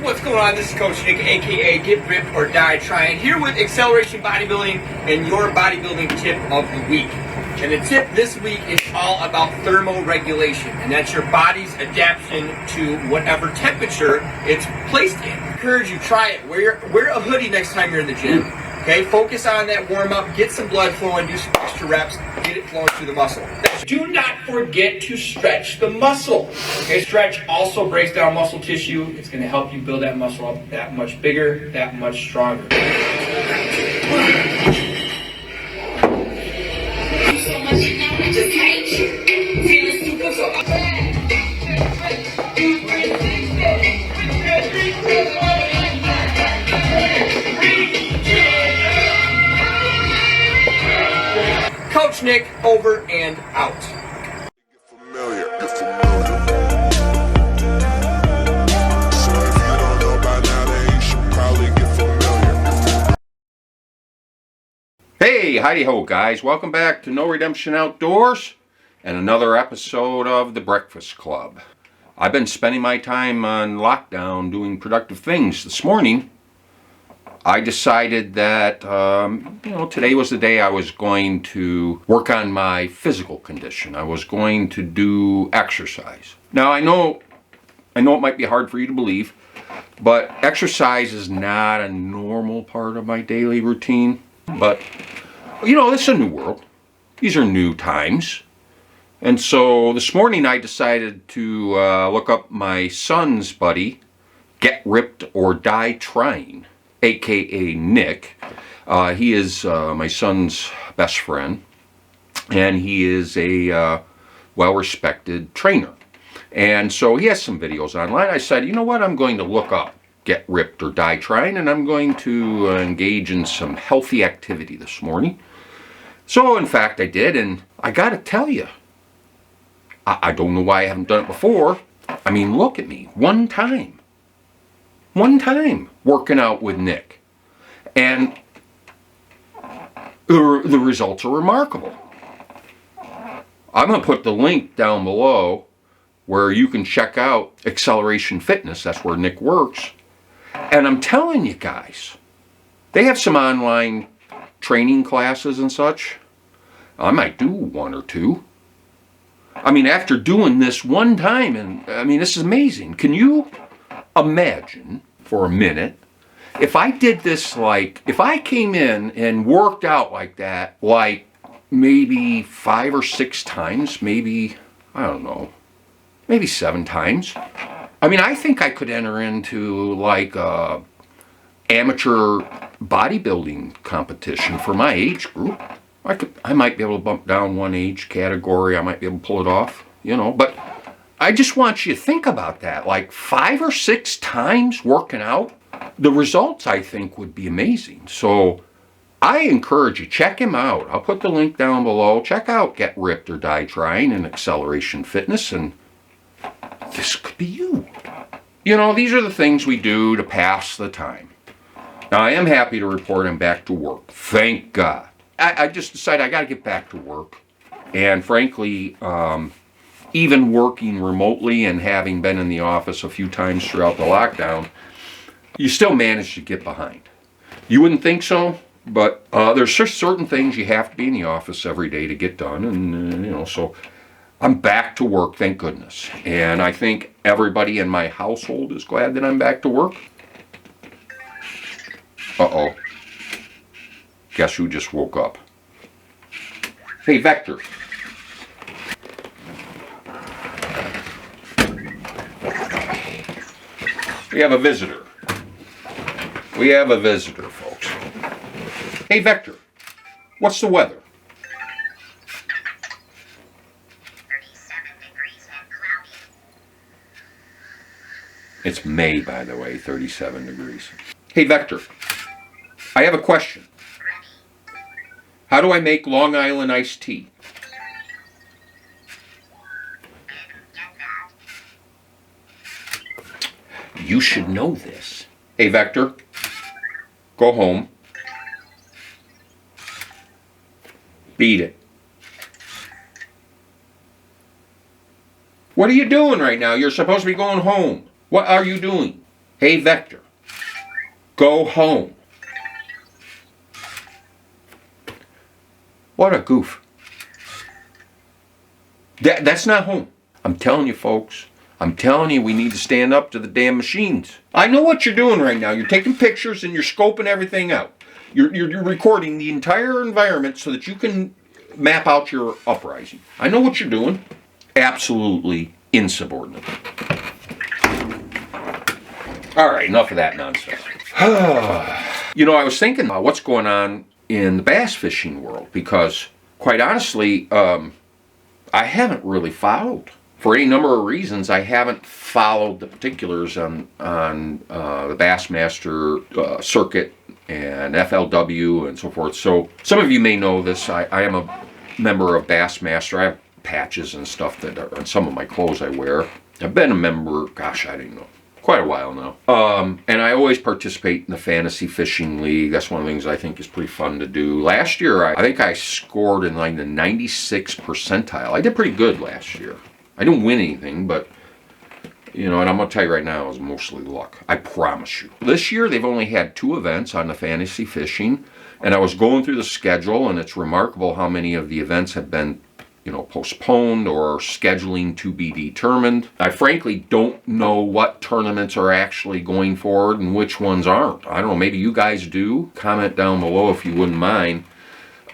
what's going on? This is Coach Nick, aka Get Ripped or Die Trying, here with Acceleration Bodybuilding and your bodybuilding tip of the week. And the tip this week is all about thermoregulation, and that's your body's adaptation to whatever temperature it's placed in. I encourage you, try it. Wear a hoodie next time you're in the gym. Okay, focus on that warm up, get some blood flowing, do some extra reps, get it flowing through the muscle. Do not forget to stretch the muscle. Okay, stretch also breaks down muscle tissue. It's going to help you build that muscle up that much bigger, that much stronger. Coach Nick, over and out. Hey, howdy ho guys, welcome back to No Redemption Outdoors and another episode of The Breakfast Club. I've been spending my time on lockdown doing productive things. This morning I decided that today was the day I was going to work on my physical condition. I was going to do exercise. Now I know it might be hard for you to believe, but exercise is not a normal part of my daily routine. But this is a new world. These are new times. And so this morning I decided to look up my son's buddy, Get Ripped or Die Trying, aka Nick. He is my son's best friend, and he is a well-respected trainer. And so he has some videos online. I said, you know what, I'm going to look up Get Ripped or Die Trying, and I'm going to engage in some healthy activity this morning. So in fact I did, and I gotta tell you, I don't know why I haven't done it before. I mean, look at me, one time working out with Nick, and the results are remarkable. I'm going to put the link down below where you can check out Acceleration Fitness. That's where Nick works. And I'm telling you guys, they have some online training classes and such. I might do one or two. I mean, after doing this one time, and I mean, this is amazing. Can you imagine for a minute if I did this, if I came in and worked out like that, maybe 5 or 6 times, maybe, I don't know, maybe 7 times. I mean, I think I could enter into a amateur bodybuilding competition for my age group. I might be able to bump down one age category. I might be able to pull it off, but I just want you to think about that. 5 or 6 times working out, the results I think would be amazing. So I encourage you, check him out. I'll put the link down below. Check out Get Ripped or Die Trying and Acceleration Fitness, and this could be you. These are the things we do to pass the time. Now I am happy to report I'm back to work. Thank God. I just decided I got to get back to work. And frankly, even working remotely and having been in the office a few times throughout the lockdown, you still manage to get behind. You wouldn't think so, but there's certain things you have to be in the office every day to get done. And, so I'm back to work, thank goodness. And I think everybody in my household is glad that I'm back to work. Uh-oh. Guess who just woke up? Hey, Vector. We have a visitor. We have a visitor, folks. Hey, Vector. What's the weather? 37 degrees and cloudy. It's May, by the way, 37 degrees. Hey, Vector. I have a question. How do I make Long Island iced tea? You should know this. Hey, Vector, go home. Beat it. What are you doing right now? You're supposed to be going home. What are you doing? Hey, Vector, go home. What a goof. That's not home. I'm telling you, folks. I'm telling you, we need to stand up to the damn machines. I know what you're doing right now. You're taking pictures and you're scoping everything out. You're recording the entire environment so that you can map out your uprising. I know what you're doing. Absolutely insubordinate. All right, enough of that nonsense. You know, I was thinking about what's going on in the bass fishing world because, quite honestly, I haven't really followed. For any number of reasons, I haven't followed the particulars on the Bassmaster circuit and FLW and so forth. So some of you may know this. I am a member of Bassmaster. I have patches and stuff that are on some of my clothes I wear. I've been a member, gosh, I don't know, quite a while now. And I always participate in the Fantasy Fishing League. That's one of the things I think is pretty fun to do. Last year, I think I scored in like the 96th percentile. I did pretty good last year. I didn't win anything, but, you know, and I'm going to tell you right now, it was mostly luck. I promise you. This year, they've only had 2 events on the Fantasy Fishing, and I was going through the schedule, and it's remarkable how many of the events have been, you know, postponed or scheduling to be determined. I frankly don't know what tournaments are actually going forward and which ones aren't. I don't know, maybe you guys do. Comment down below if you wouldn't mind.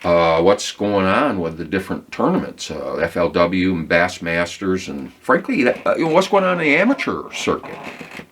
What's going on with the different tournaments, FLW and Bassmasters, and frankly, you know, what's going on in the amateur circuit.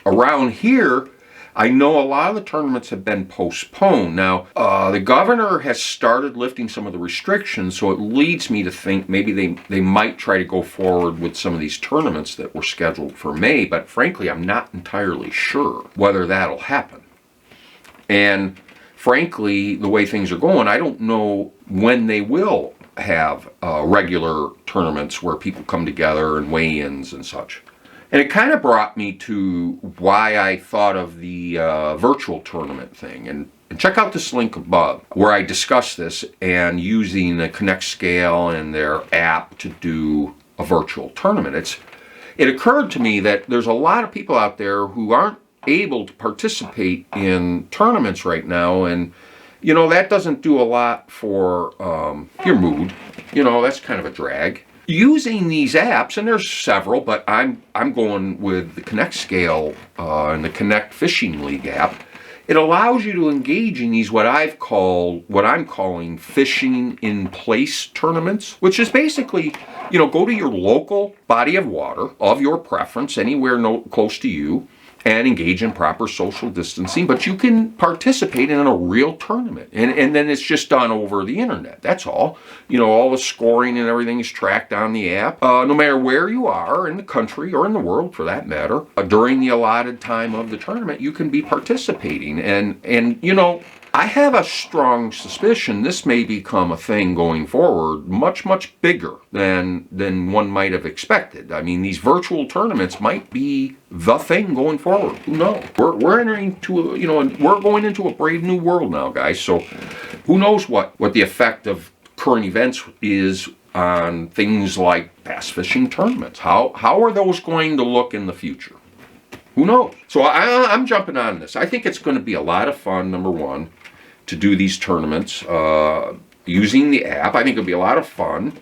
Around here, I know a lot of the tournaments have been postponed. Now, the governor has started lifting some of the restrictions, so it leads me to think maybe they might try to go forward with some of these tournaments that were scheduled for May, but frankly, I'm not entirely sure whether that'll happen. And frankly, the way things are going, I don't know when they will have regular tournaments where people come together and weigh-ins and such. And it kind of brought me to why I thought of the virtual tournament thing. And check out this link above where I discuss this and using the Connect Scale and their app to do a virtual tournament. It occurred to me that there's a lot of people out there who aren't able to participate in tournaments right now, and you know that doesn't do a lot for your mood. You know, that's kind of a drag. Using these apps, and there's several, but I'm going with the Connect Scale and the Connect Fishing League app. It allows you to engage in these what I'm calling fishing in place tournaments, which is basically, you know, go to your local body of water of your preference, anywhere close to you, and engage in proper social distancing, but you can participate in a real tournament. And then it's just done over the internet. That's all. You know, all the scoring and everything is tracked on the app. No matter where you are in the country or in the world for that matter, during the allotted time of the tournament, you can be participating. And you know, I have a strong suspicion this may become a thing going forward, much, much bigger than one might have expected. I mean, these virtual tournaments might be the thing going forward. Who knows? We're entering into we're going into a brave new world now, guys. So who knows what the effect of current events is on things like bass fishing tournaments? How are those going to look in the future? Who knows? So I'm jumping on this. I think it's going to be a lot of fun, number one, to do these tournaments using the app. I think it'll be a lot of fun.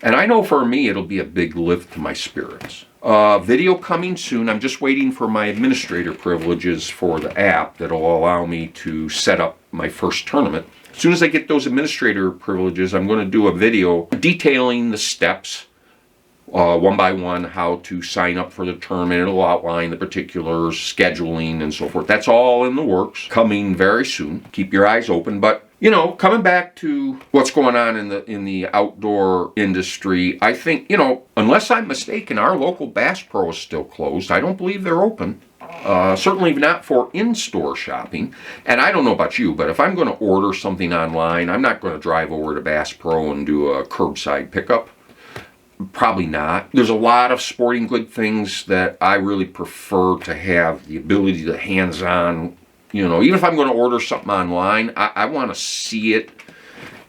And I know for me, it'll be a big lift to my spirits. Video coming soon. I'm just waiting for my administrator privileges for the app that'll allow me to set up my first tournament. As soon as I get those administrator privileges, I'm going to do a video detailing the steps one by one, how to sign up for the tournament. It'll outline the particulars, scheduling, and so forth. That's all in the works, coming very soon. Keep your eyes open. But you know, coming back to what's going on in the outdoor industry, I think, you know, unless I'm mistaken, our local Bass Pro is still closed. I don't believe they're open. Certainly not for in-store shopping. And I don't know about you, but if I'm going to order something online, I'm not going to drive over to Bass Pro and do a curbside pickup. Probably not. There's a lot of sporting good things that I really prefer to have the ability to hands-on, you know, even if I'm going to order something online, I want to see it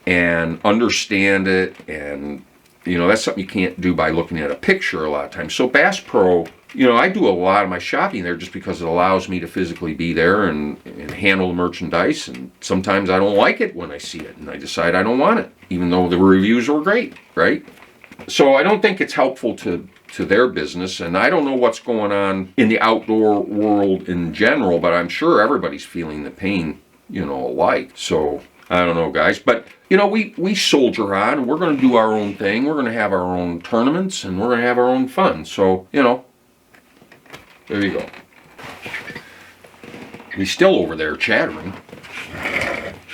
and understand it, and you know, that's something you can't do by looking at a picture a lot of times. So Bass Pro I do a lot of my shopping there just because it allows me to physically be there and handle the merchandise. And sometimes I don't like it when I see it and I decide I don't want it, even though the reviews were great, right? So I don't think it's helpful to their business. And I don't know what's going on in the outdoor world in general, but I'm sure everybody's feeling the pain, alike. So I don't know, guys. But, we soldier on. We're going to do our own thing. We're going to have our own tournaments and we're going to have our own fun. So, there you go. He's still over there chattering.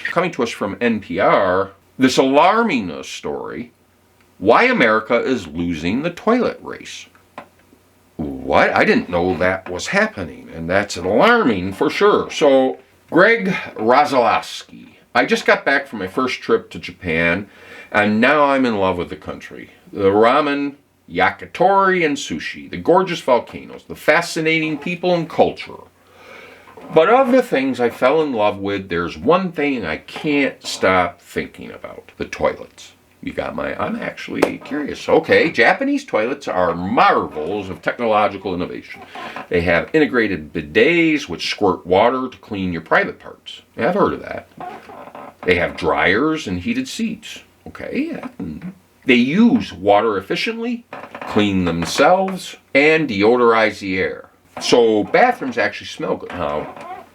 Coming to us from NPR, this alarming story, why America is losing the toilet race. What? I didn't know that was happening, and that's alarming for sure. So, Greg Rozalowski. I just got back from my first trip to Japan, and now I'm in love with the country. The ramen, yakitori, and sushi, the gorgeous volcanoes, the fascinating people and culture. But of the things I fell in love with, there's one thing I can't stop thinking about: the toilets. I'm actually curious. Okay, Japanese toilets are marvels of technological innovation. They have integrated bidets which squirt water to clean your private parts. Yeah, I've heard of that. They have dryers and heated seats. Okay, yeah. They use water efficiently, clean themselves, and deodorize the air. So bathrooms actually smell good. Now,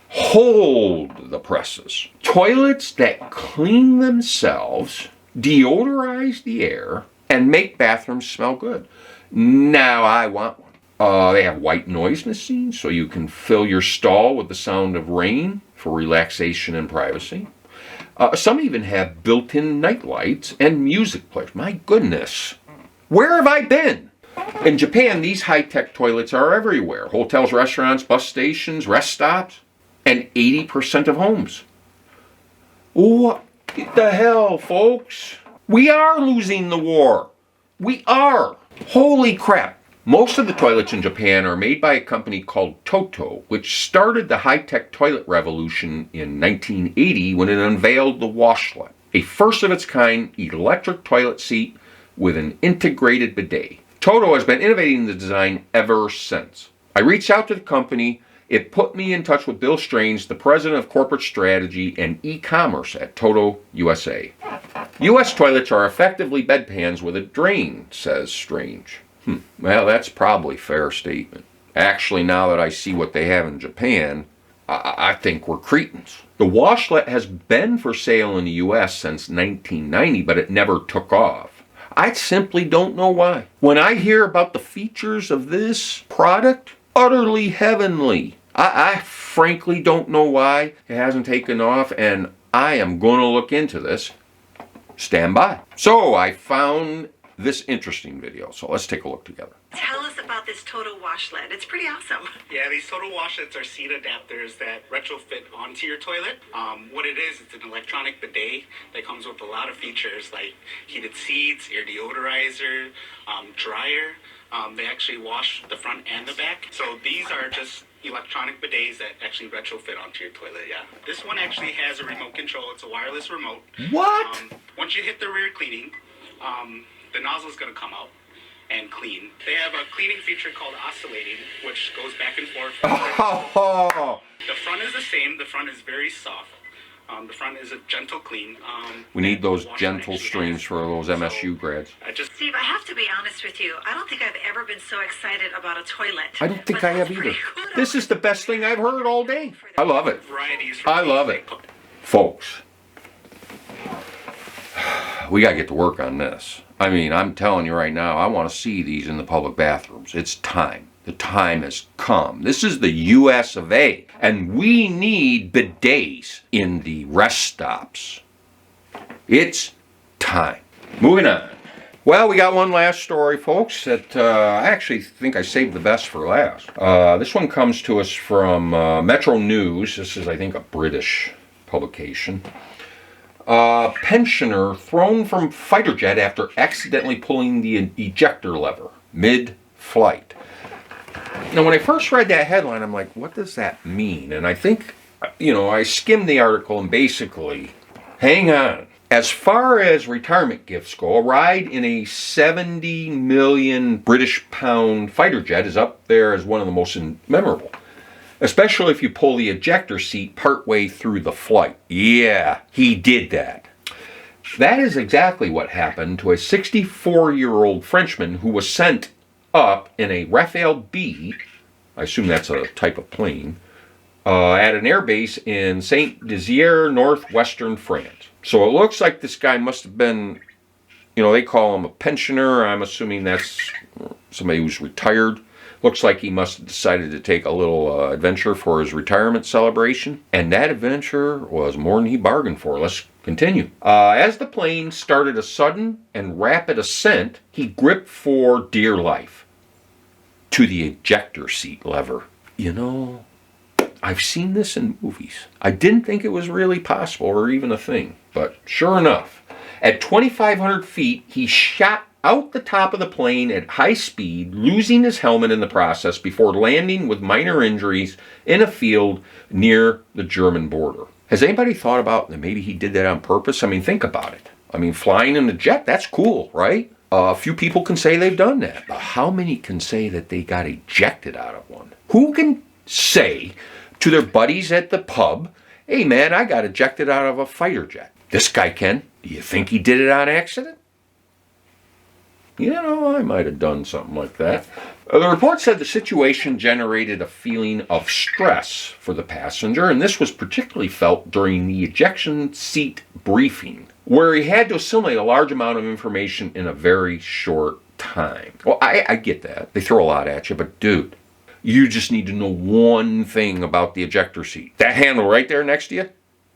hold the presses. Toilets that clean themselves, deodorize the air, and make bathrooms smell good. Now I want one. They have white noise machines, so you can fill your stall with the sound of rain for relaxation and privacy. Some even have built-in night lights and music players. My goodness. Where have I been? In Japan, these high-tech toilets are everywhere. Hotels, restaurants, bus stations, rest stops, and 80% of homes. What the hell, folks? We are losing the war. We are. Holy crap. Most of the toilets in Japan are made by a company called Toto, which started the high-tech toilet revolution in 1980 when it unveiled the washlet, a first-of-its-kind electric toilet seat with an integrated bidet. Toto has been innovating the design ever since. I reached out to the company. It put me in touch with Bill Strange, the president of corporate strategy and e-commerce at Toto USA. U.S. toilets are effectively bedpans with a drain, says Strange. Well, that's probably a fair statement. Actually, now that I see what they have in Japan, I think we're cretins. The washlet has been for sale in the U.S. since 1990, but it never took off. I simply don't know why. When I hear about the features of this product, utterly heavenly. I frankly don't know why it hasn't taken off, and I am going to look into this. Stand by. So I found this interesting video, so let's take a look together. Tell us about this Toto washlet. It's pretty awesome. Yeah, these Toto washlets are seat adapters that retrofit onto your toilet. What it is, it's an electronic bidet that comes with a lot of features like heated seats, air deodorizer, dryer. They actually wash the front and the back. So these are just electronic bidets that actually retrofit onto your toilet, yeah. This one actually has a remote control. It's a wireless remote. What? Once you hit the rear cleaning, the nozzle is going to come out and clean. They have a cleaning feature called oscillating, which goes back and forth. Oh. The front is the same. The front is very soft. The front is a gentle clean. We need those gentle streams for those MSU grads. Steve, I have to be honest with you. I don't think I've ever been so excited about a toilet. I don't think But I have that's either. pretty cool. This is the best thing I've heard all day. I love it. Varieties. I love it. Folks, we got to get to work on this. I mean, I'm telling you right now, I want to see these in the public bathrooms. It's time. The time has come. This is the US of A, and we need bidets in the rest stops. It's time. Moving on. Well, we got one last story, folks, that I actually think I saved the best for last. This one comes to us from Metro News. This is, I think, a British publication. Pensioner thrown from fighter jet after accidentally pulling the ejector lever mid-flight. Now, when I first read that headline, I'm like, what does that mean? And I think, I skimmed the article and basically, hang on. As far as retirement gifts go, a ride in a 70 million British pound fighter jet is up there as one of the most memorable. Especially if you pull the ejector seat partway through the flight. Yeah, he did that. That is exactly what happened to a 64-year-old Frenchman who was sent up in a Rafale B, I assume that's a type of plane, at an airbase in Saint-Dizier, northwestern France. So it looks like this guy must have been, they call him a pensioner. I'm assuming that's somebody who's retired. Looks like he must have decided to take a little adventure for his retirement celebration. And that adventure was more than he bargained for. Let's continue. As the plane started a sudden and rapid ascent, he gripped for dear life to the ejector seat lever. I've seen this in movies. I didn't think it was really possible or even a thing. But sure enough, at 2,500 feet, he shot out the top of the plane at high speed, losing his helmet in the process before landing with minor injuries in a field near the German border. Has anybody thought about that maybe he did that on purpose? I mean, think about it. Flying in a jet, that's cool, right? A few people can say they've done that. But how many can say that they got ejected out of one? Who can say to their buddies at the pub, hey man, I got ejected out of a fighter jet? This guy can. Do you think he did it on accident? I might have done something like that. The report said the situation generated a feeling of stress for the passenger, and this was particularly felt during the ejection seat briefing, where he had to assimilate a large amount of information in a very short time. Well, I get that. They throw a lot at you, but dude, you just need to know one thing about the ejector seat. That handle right there next to you,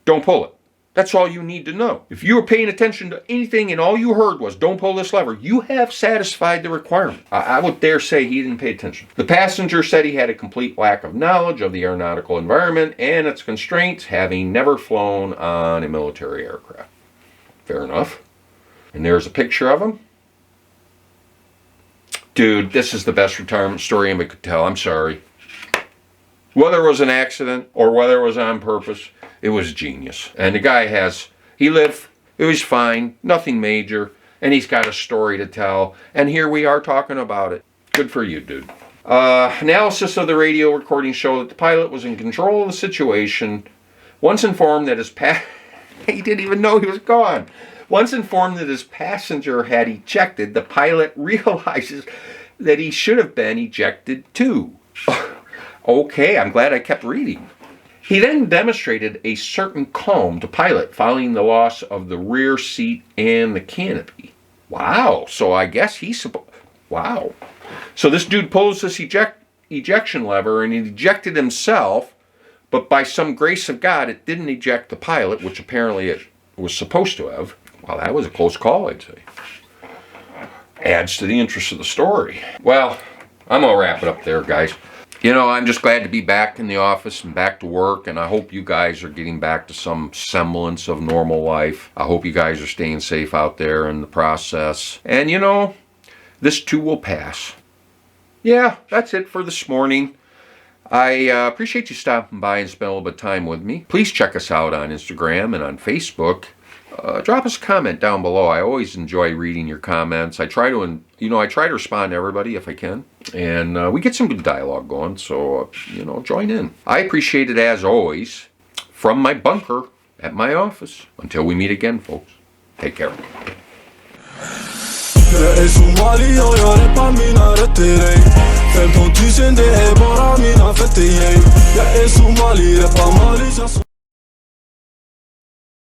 don't pull it. That's all you need to know. If you were paying attention to anything and all you heard was, don't pull this lever, you have satisfied the requirement. I would dare say he didn't pay attention. The passenger said he had a complete lack of knowledge of the aeronautical environment and its constraints, having never flown on a military aircraft. Fair enough. And there's a picture of him. Dude, this is the best retirement story anybody could tell. I'm sorry. Whether it was an accident or whether it was on purpose, it was genius. And the guy he lived, it was fine, nothing major, and he's got a story to tell. And here we are talking about it. Good for you, dude. Analysis of the radio recording showed that the pilot was in control of the situation. Once informed that he didn't even know he was gone. Once informed that his passenger had ejected, the pilot realizes that he should have been ejected too. Okay, I'm glad I kept reading. He then demonstrated a certain calm to pilot following the loss of the rear seat and the canopy. Wow, so I guess wow. So this dude pulls this ejection lever and he ejected himself, but by some grace of God, it didn't eject the pilot, which apparently it was supposed to have. Well, that was a close call, I'd say. Adds to the interest of the story. Well, I'm going to wrap it up there, guys. I'm just glad to be back in the office and back to work, and I hope you guys are getting back to some semblance of normal life. I hope you guys are staying safe out there in the process. And this too will pass. Yeah, that's it for this morning. I appreciate you stopping by and spending a little bit of time with me. Please check us out on Instagram and on Facebook. Drop us a comment down below. I always enjoy reading your comments. I try to respond to everybody if I can. And we get some good dialogue going, so, join in. I appreciate it as always. From my bunker at my office. Until we meet again, folks. Take care.